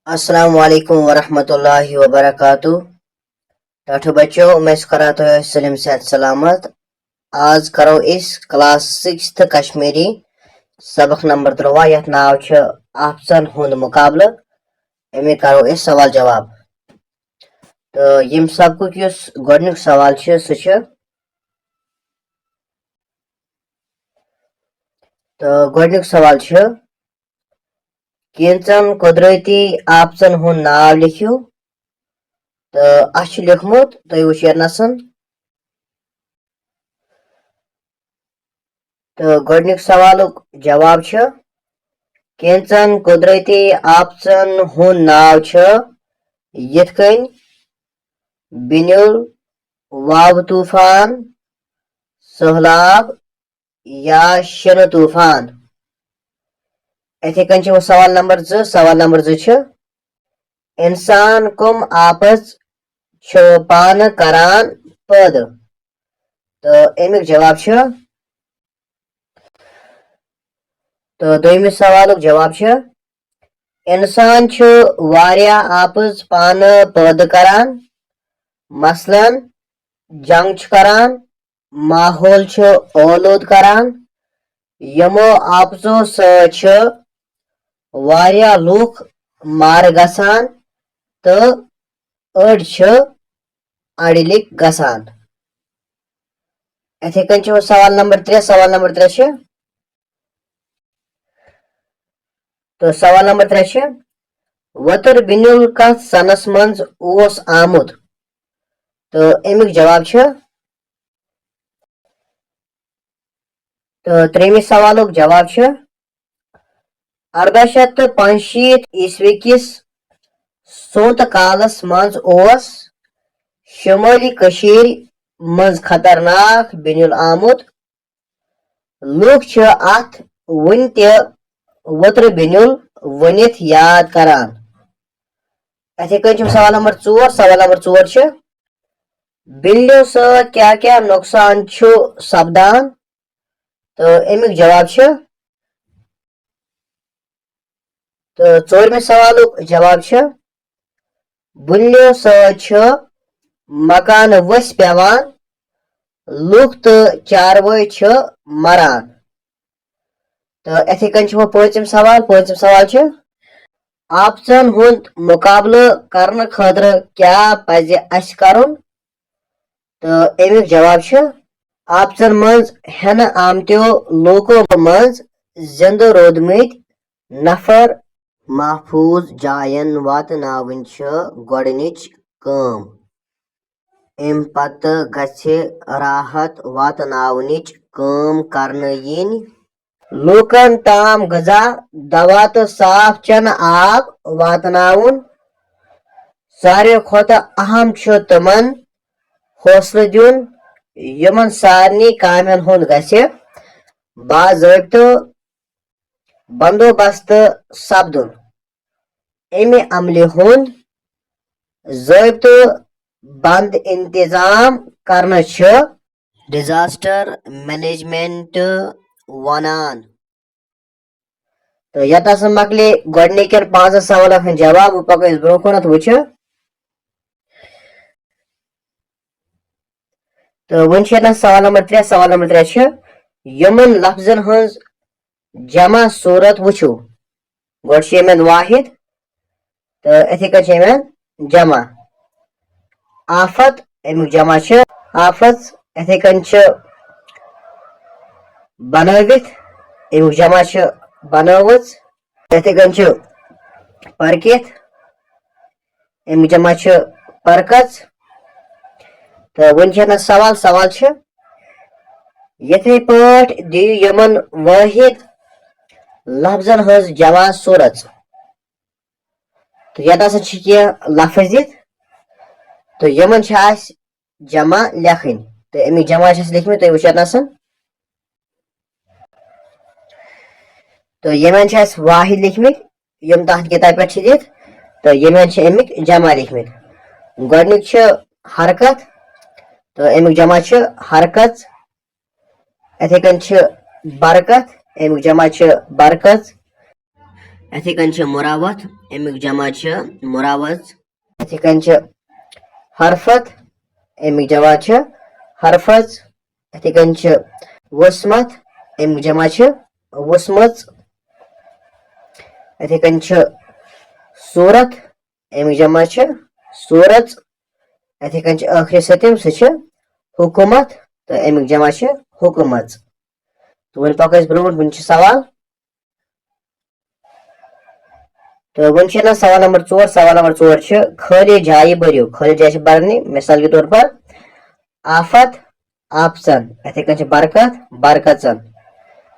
अस्सलाम वालेकुम वरहमतुल्लाहि वबरकातुह। टाठो बच्चों, मैं कराता हूँ सलीम सेहत सलामत। आज करो इस क्लास 6 कश्मीरी सबक नंबर 3 यथ नाव छ ऑप्शन हुंद मुकाबला। अमे करो इस सवाल जवाब। तो यम सबक युस गोडनुक सवाल छ सु छ तो गोडनुक सवाल छ कैंचन कुदरती ऑप्शन हुंद नाव लिखियो। तो अछ लिखमुत तुम वुचो यतनसन। तो गोडनुक सवालुक जवाब छ कैंचन कुदरती ऑप्शन हुंद नाव छ यथ कन बिनुल, वाव तूफान, सहलाब या शन तूफान। इथे कन छ सवाल नंबर 2। सवाल नंबर 2 छ इंसान कुम आपस छ पान करान पैद। तो अमिक जवाब छ तो दोयम सवालुक जवाब छ इंसान छ वारिया आपस पान पैद करान। मसलन जंग छ करान, माहौल छ औलूद करान। यमो आपसो छ वारिया लूख मार गसान तो अड़ छ अड़लिक गसान। इथे कन छ सवाल नंबर 3। सवाल नंबर 3 छ तो सवाल नंबर 3 छ वतर बिनुल कथ सनस मंज ओस आमुद। तो अमिक जवाब छ तो त्रेमी सवालुक जवाब छ 1865 ईस्वी किस सोत कालस मंज ओस शुमाली कशीर मंज खतरनाक बिनुल आमुद। लूख छ अथ वुन ते वत्र बिनुल वनिथ याद करान। इथे कन छ सवाल नंबर 4। सवाल नंबर 4 छ बिल्लियों से क्या क्या नुकसान छु सपदान। तो अमिक जवाब छ तो 4वें सवालुक जवाब छ बिल्लियों से छ मकान वस पेवान, लूख तो चारवई छ मरान। तो इथे कन छ 5वां सवाल। 5वां सवाल छ ऑप्शन हुंद मुकाबला करने खतर क्या पज अस करुन। तो अमिक जवाब छ ऑप्शन मंज हेन आमत्यो लोको मंज जिंद रोदमित नफर महफूज जायन वातनावन छ गोडनिच काम। अम पत गछे राहत वातनावनिच काम करने यिन। लूकन ताम गजा दवा तो साफ चन आब वातनावन। सारे खोत अहम छ तमन हौसला दिन यमन सारनी कामन हुंद गछे बाज़ाब्तो बंदोबस्त सपदुन। अमि अमले हुंद ज़ाब्तो बंद इंतजाम करना छ डिजास्टर मैनेजमेंट वनान। तो यत मकले गोडनिकन 5 सवाल जवाब पको ब्रो कुन वुच। तो वन सवाल नंबर 3। सवाल नंबर 3 छ यमन लफ्जन हंज जमा सूरत वुचो। गोड वाहिद तो इथे कन जमा आफत। अमुक जमा छ आफत। इथे कन बनावित। अमुक जमा छ बनावच। इथे कन परकित। अमुक जमा छ परकच। तो वन सवाल सवाल छ यथे पट दियो यमन वाहिद लफ्जन हंज जमा सूरत। तो यत लफ्ज दित तो यमन जमा लेखन। तो अमिक जमा लिखम तुम वुचो। तो यमन वाहिद लिखमित यम तथ किताब पे दित। तो यमन अमिक जमा लिखमित। गोडनिक हरकत। तो अमुक जमा हरकत। इथे कन बरकत। अमुक जमा बरकत। इथे कंच मुरावत अमिक जमा मुरावज इथे कंच हरफत अमिक जमा हरफज इथे कंच वसमत अमिक जमा वसमज इथे कंच सूरत अमिक जमा सूरज इथे कंच आखिर सतम सह हुकूमत तो अमिक जमा हुकूमत तो वन पक ब्रो वन सवाल तो वन सवाल नंबर 4 सवाल नंबर 4 खाली जाय भरियो खाली जाय भरनी मिसाल के तौर पर आफत आपसन इथे कन बरकत बरकतन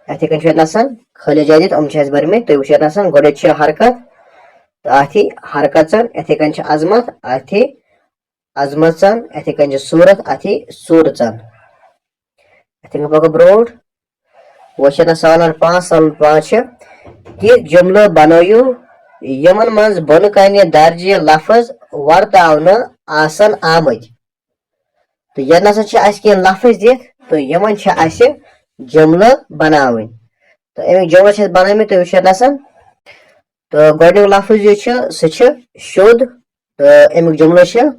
इथे कन खाली जाय दित हम भरमे तो वो गोड हरकत तो अथि हरकतन इथे कन अजमत अथि अजमतन इथे कन सूरत अथि सूरतन इथे पक ब्रो वो सवाल नंबर 5 सवाल 5 कि जुमला बनायु यमन मज बन कन दर्ज लफज वर्तावन आसन आमद तो ये नसा कह लफज दिख तो यमन जुमला बनावन तो अमिक जुमला बनामे तो वो तो गोडनिक लफज सह शुद्ध तो अमिक जुमला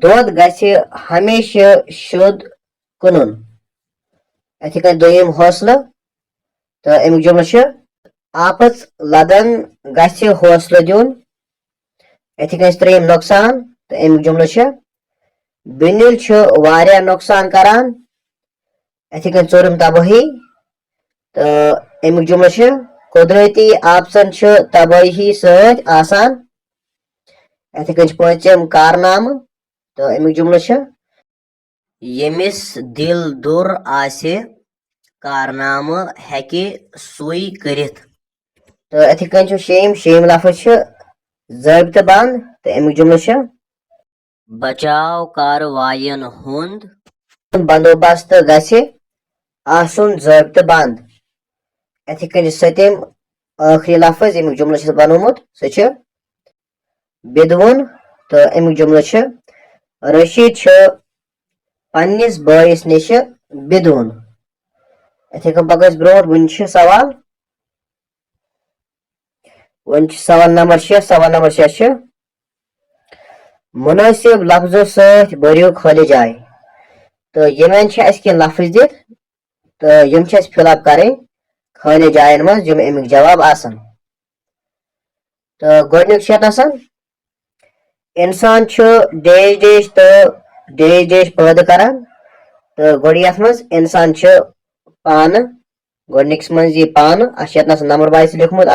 दोद गछ हमेशा शुद्ध कुनुन इथे कन दोयम हौसला तो अमिक जुमला आपस लदन गछ हौसला दिन इथे कन त्रेम नुकसान तो अमिक जुमला बिनिल वारिया नुकसान करान इथे कन चोरम तबाही तो अमिक जुमला कुदरती आपसन तबाही सत आसान इथे कन पांचम कारनाम तो अमिक जुमला यमिस दिल दुर आसे कारनाम हेके सुई करित तो इथे कन शेम शेम लफज ज़ाबित बंद तो अमिक जुमला बचाव कार्रवायन हुंद बंदोबस्त गछ आसुन ज़ाबित बंद इथे कन सतम आखिरी लफज अमिक जुमला बनोमुत सह बिदवुन तो अमिक जुमला रशीद पन्निस बाइस निश बिदवुन इथे कन पक ब्रो वन सवाल नंबर 6 सवाल नंबर 6 मुनासिब लफ्जों सत भरियो खाली जाय तो यमन कह लफज दिख तो यम फिलअप करें खाली जायन मज जम अमिक जवाब आसन तो गोडनिक इंसान डेश डेश तो डेश डेश पैदा करान तो गोड यथ मज इंसान पान गोडनिकस मज ये पान अत नंबर 22 लिखमुत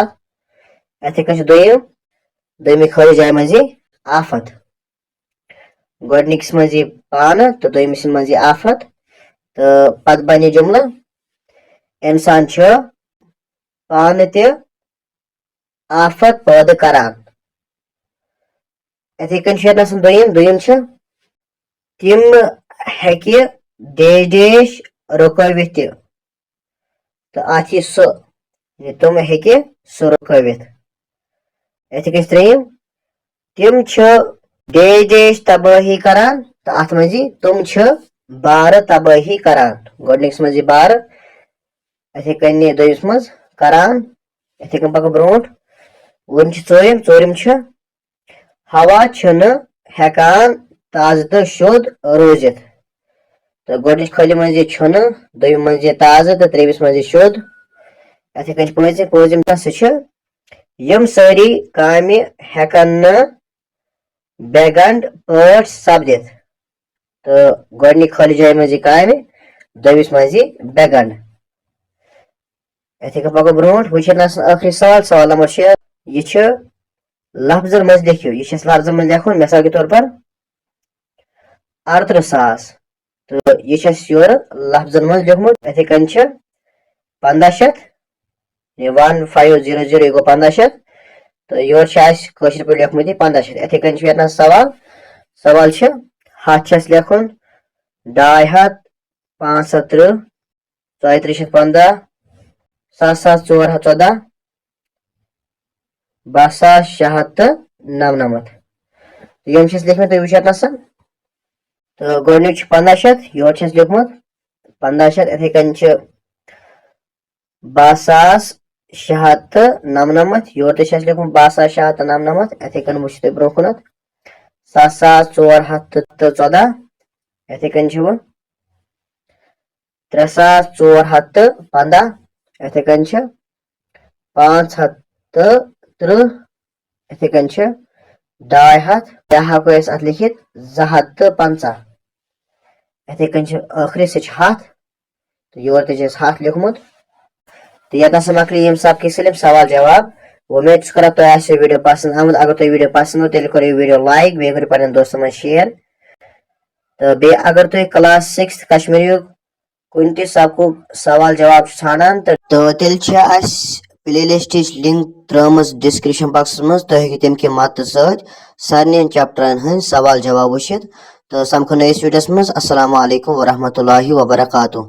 इथे कन दोयम खाली जाय मज आफत गोडनिकस मज ये पान तो दोयमिस मज ये आफत तो पत बने जुमला इंसान पान ते आफत पैदा करान इथे कन दोयम तिम हेके देश देश रुकवित तो अथि तुम हेके सह रुकवित इथे कन त्रेम तिम देश देश तबाही करान तो अत मज तुम बार तबाही करान गोडनिकस मज बार इथे कन दोयमिस मज करान इथे कन पक ब्रो वन चोरिम हवा हेकान ताज तो शुद्ध रोजित तो गोडनिच खाली मज दोयम मज ताज तो त्रेमिस मज शुद्ध इथे कन पूंचम सह यम सारी काम हेकन न बेगंड पट सपदित तो गोडनिक खाली जाय मज काम दोयमिस मज बेगंड इथे कन पक ब्रो वो आखिरी सवाल सवाल नंबर 6 ये लफ्जन मज लिखियो ये लफ्जन मज लिखुन मिसाल के तौर पर 38,000 तो ये योर लफ्जन मज लिखमुत इथे कन 1500 1500 गो 1500 तो योर कशर पे लिखमुत 1500 इथे कन सवाल सवाल हथ लिखुन 200 530 3415 7414 62,699 यम लिखमे तो वो तो गोडनिक 1500 योर लिखमुत 1500 इथे कन 62,699 699 योर ते लिखुन 62,699 इथे कन वो ब्रो कुन 7,414 इथे कन 3,415 इथे कन 530 इथे कन 200 क्या हको अत लिखित 250 इथे कन आखिरी से 100 तो योर ते 100 लिखमुत तो ये मकली यम सबके सलिम सवाल जवाब उम्मीद कर वीडियो पसंद आमुत अगर तुम वीडियो पसंद हो तेल करो वीडियो लाइक बे करो पन्न दोस्तन मन शेयर तो बे अगर तुम क्लास 6 कश्मीरी कुन ते सबक सवाल जवाब छानान तो तेल प्लेलिस्ट लिंक त्रमस डिस्क्रिप्शन बॉक्स मज तो तम कि मत सारे चैप्टरन हंद सवाल जवाब वुचित तो समखो नयस वीडियोस मज अस्सलाम वालेकुम वरहमतुल्लाहि वबरकातुहू।